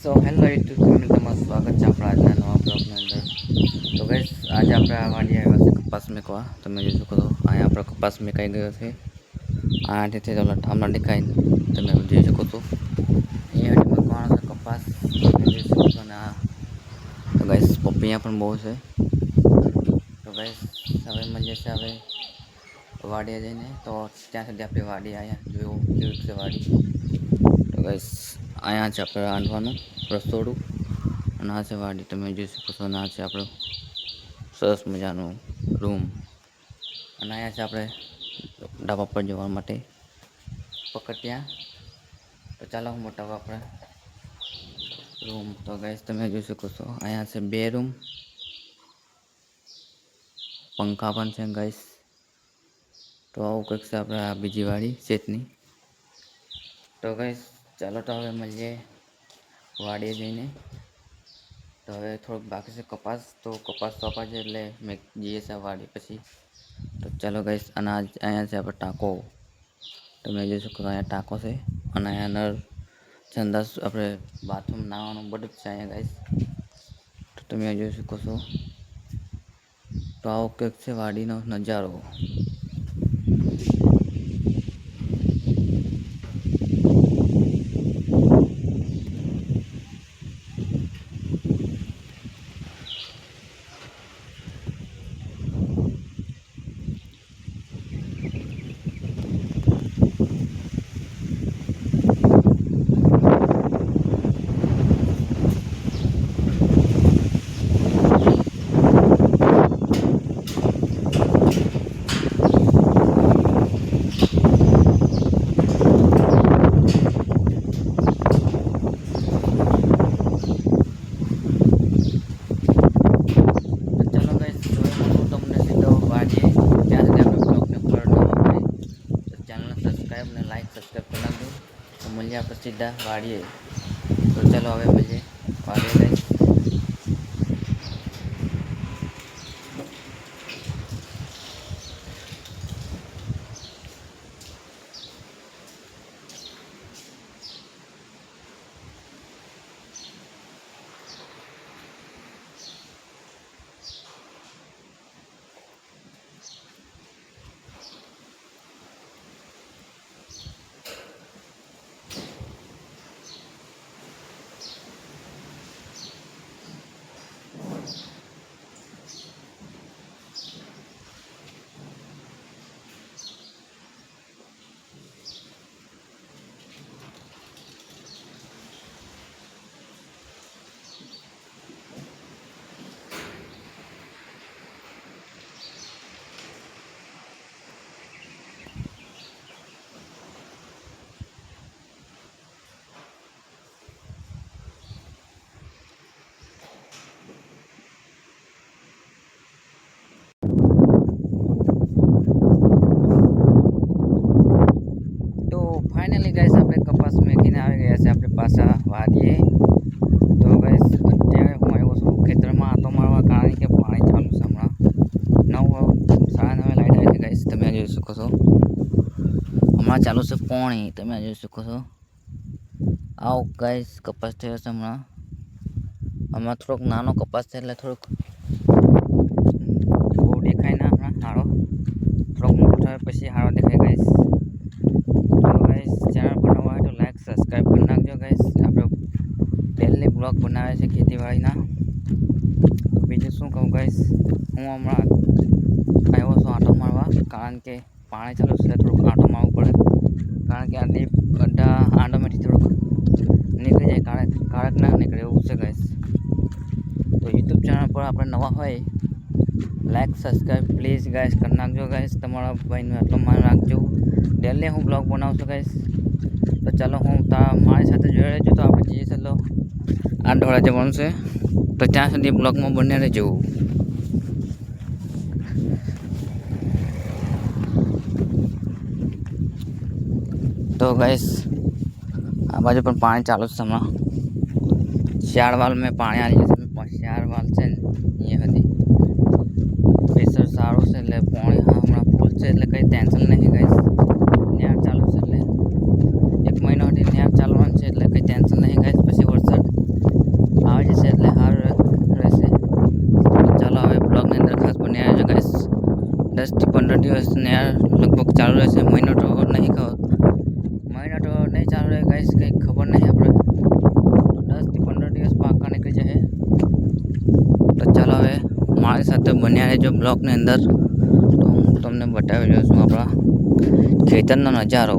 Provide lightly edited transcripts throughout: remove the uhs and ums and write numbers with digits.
તો hello YouTube family, તમારું સ્વાગત છે આપણા આજના નવા બ્લોગની અંદર. તો ગઈસ, આજે આપણે આ વાડી આવ્યા છે કપાસ મેકવા. તમે જોઈ શકો છો અહીંયા આપણો કપાસ મેકાઈ ગયો છે. આથી તો ઠામડા દેખાય તમે જોઈ શકો છો. અહીંયા મકવાનો છે કપાસ, તમે જોઈ શકો છો. અને આ તો ગઈસ પપૈયા પણ બહુ છે. તો ગઈસ હવે મળીએ છે હવે વાડીએ જઈને. તો ત્યાં સુધી આપણે વાડી અહીંયા જોયું કેવી છે વાડી. તો ગઈસ અહીંયા છે આપણે રાંધવાનું રસોડું, અને આ છે વાડી. તમે જોઈ શકો છો. અને આ છે આપણું સરસ મજાનું રૂમ, અને અહીંયા છે આપણે ડાબા પર જવા માટે પકડ્યા. તો ચાલો હું મોટા આપણે રૂમ. તો ગઈસ તમે જોઈ શકો છો અહીંયા છે 2 રૂમ, પંખા પણ છે ગઈસ. તો આવું કંઈક છે આપણે આ બીજી વાડી શેતની. તો ગઈસ ચાલો તો હવે મળીએ વાડીએ જઈને. તો હવે થોડુંક બાકી છે કપાસ, તો કપાસ સોંપા છે એટલે મેં જઈએ છે વાડી પછી. તો ચાલો ગઈસ, અને અહીંયા છે આપણે ટાંકો. તમે જોઈ શકો છો અહીંયા ટાંકો છે, અને અહીંયા નળ સંડાસ આપણે બાથરૂમ નાવાનું બધું જ છે અહીંયા ગઈસ. તો તમે જોઈ શકો છો. તો આવો કંઈક છે વાડીનો નજારો. સબસ્ક્રાઈબ કરી નાખજો. તો મળીએ આપણે સીધા વાડીએ. તો ચાલો હવે મળીએ વાડીએ ગઈશ. ફાઇનલી ગાઈસ આપણે કપાસ મેકીને આવી ગયા છે આપણે પાછા વાડીએ. તો ગાઈસ અત્યારે હું આવ્યો છું ખેતરમાં આંટો મારવા, કારણ કે પાણી ચાલુ છે હમણાં. 9:30 લાઈટ આવી છે ગાઈસ, તમે જોઈ શકો છો. હમણાં ચાલુ છે પાણી, તમે જોઈ શકો છો. આવો ગાઈસ કપાસ થયો છે હમણાં થોડોક નાનો કપાસ છે એટલે થોડુંક બહુ દેખાય ના હમણાં હારો. થોડોક મોટો થાય પછી હારો દેખાય ગાઈસ. ચેનલ પર નવા હોય તો લાઈક સબસ્ક્રાઈબ કરી નાખજો ગાઈસ. આપણે ડેલી બ્લોગ બનાવે છે ખેતીવાડીના. બીજું શું કહું ગાઈસ, હું હમણાં આવ્યો છું આંટો મારવા, કારણ કે પાણી ચાલુ છે એટલે થોડુંક આંટો મારવું પડે. કારણ કે આની બધા આંટોમાંથી થોડુંક નીકળી જાય, કાળક ના નીકળે એવું છે ગાઈસ. તો યુટ્યુબ ચેનલ પર આપણે નવા હોય લાઈક સબસ્ક્રાઈબ પ્લીઝ ગાઈસ કરી નાખજો ગાઈસ. તમારા ભાઈનું એટલો માન રાખજો. ડેલી હું બ્લોગ બનાવું છું ગાઈસ. તો ચાલો હું મારી સાથે જોઈ રહેજો. તો આપણે જઈએ ચાલો આ ઢોળા જવાનું છે, તો ત્યાં સુધી બ્લોગમાં બને રહેજો. તો ગાઈસ આ બાજુ પણ પાણી ચાલુ છે હમણાં. 4 વાલ મેં પાણી આવી જશે. 4 વાલ છે ને અહીંયા હતી. પ્રેશર સારું છે એટલે પાણી હમણાં ફૂલ છે એટલે કંઈ ટેન્શન નહીં ગાઈસ. નેર ચાલુ છે એટલે 1 મહિનો સુધી નેર ચાલવાનું છે એટલે કંઈ ટેન્શન નહીં ગાઈસ. પછી વરસાદ તો બન્યા રહેજો બ્લોકની અંદર. તો હું તમને બતાવી રહ્યો છું આપણા ખેતરનો નજારો.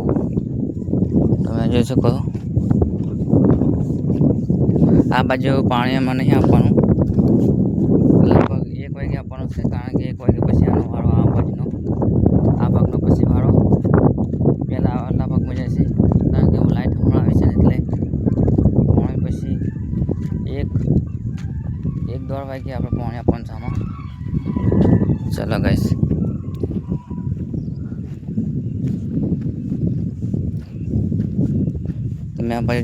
તમે જોઈ શકો આ બાજુ પાણી એમાં નહીં આપવાનું, લગભગ 1 વાગે આપવાનું છે, કારણ કે 1 વાગે પછી આનો વારો આ બાજુનો, આ ભાગનો પછી વારો પહેલાં આટલા ભાગમાં જાય છે, કારણ કે લાઇટ હમણાં આવી છે ને એટલે પાણી પછી 1-1:30 વાગે આપણે પાણી આપવાનું છે આમાં. ચાલો ગાઈસ, તમે આ બાજુ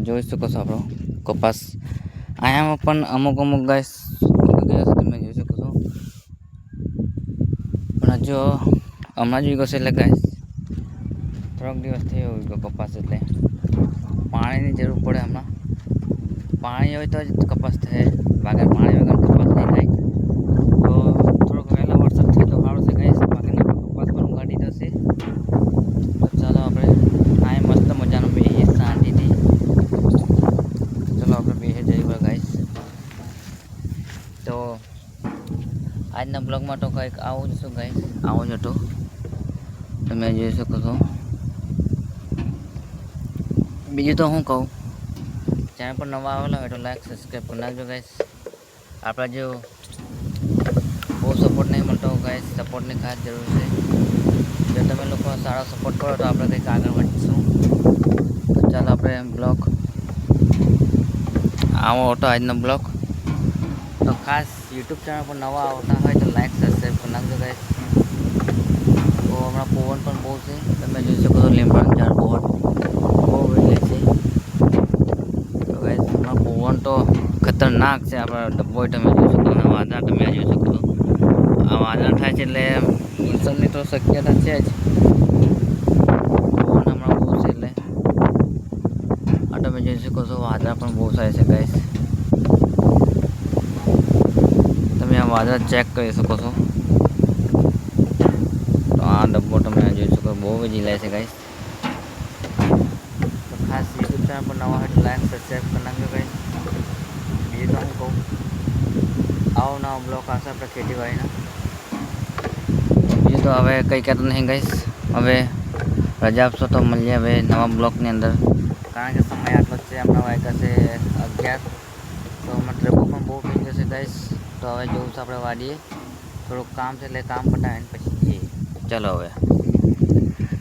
જોઈ શકો છો આપણો કપાસ. અહીંયામાં પણ અમુક ગાઈસ ગયા છે, તમે જોઈ શકો છો. પણ હજુ હમણાં જ ઉગ્યો છે એટલે ગાઈસ થોડોક દિવસ થયો ઉગ્યો કપાસ, એટલે પાણીની જરૂર પડે હમણાં. પાણી હોય તો જ કપાસ થાય, બાકી પાણી વગર કપાસ નહીં થાય. તો થોડોક વહેલા વરસાદ થાય તો સારું છે ગાઈસ, બાકીના કપાસ પણ ઉગાડી દેશે. તો ચાલો આપણે આ મસ્ત મજાનો બેસીએ શાંતિથી. ચલો આપણે બેસી જઈએ ગાઈસ. તો આજના બ્લોગમાં તો કંઈક આવું જ છું ગાઈસ, આવું જ હતું. તમે જોઈ શકો છો. બીજું તો હું કહું, ચેનલ પર નવા આવેલા હોય તો લાઈક સબસ્ક્રાઈબ કરી નાખજો ગાઈસ. આપણા જો બહુ સપોર્ટ નહીં મળતો ગાઈસ, સપોર્ટની ખાસ જરૂર છે. જો તમે લોકો સારો સપોર્ટ કરો તો આપણે કંઈક આગળ વધીશું. તો ચાલો આપણે બ્લોગ આવો હતો આજનો બ્લોગ. તો ખાસ યુટ્યુબ ચેનલ પર નવા આવતા હોય તો લાઈક સબસ્ક્રાઈબ કરી નાખજો ગાઈસ. તો હમણાં પવન પણ બહુ છે, તમે જોઈ શકો છો. લીમડાનું ઝાડ પવન બહુ એટલે છે. તો ગાઈસ હમણાં પવન તો ખતરનાક છે. આપણા ડબ્બો તમે જોઈ શકો, અને વાદળા તમે જોઈ શકો છો. આ વાદળ થાય છે એટલે વરસાદની તો શક્યતા છે જ. પવન હમણાં બહુ છે એટલે આ તમે જોઈ શકો છો. વાદળા પણ બહુ થાય છે ગાઈસ. તમે આ વાદળ ચેક કરી શકો છો. તો આ ડબ્બો તમે જોઈ શકો, બહુ જ હિલાય છે ગાઈસ. તો ખાસ યુટ્યુબ ચેનલ પર નવા હોય તો લાઈક સબસ્ક્રાઈબ કરી નાખજો ગાઈસ. બીજું તો હું કહું, આવો નવો બ્લોગ આવશે આપણે ખેતીવાડીના. બીજું તો હવે કંઈ કહેતું નહીં ગાઈસ. હવે રજા આપશો તો મળીએ હવે નવા બ્લોગની અંદર, કારણ કે સમય આટલો જ છે. હમણાં વાગ્યા છે 11. તો મતલબ પણ બહુ થઈ જશે ગાઈસ. તો હવે જોવું છે આપણે વાડીએ, થોડુંક કામ છે એટલે કામ પતાવીને પછી જઈએ. ચાલો હવે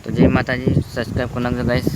તો જય માતાજી, સબસ્ક્રાઈબ કરી નાખજો ગાઈસ.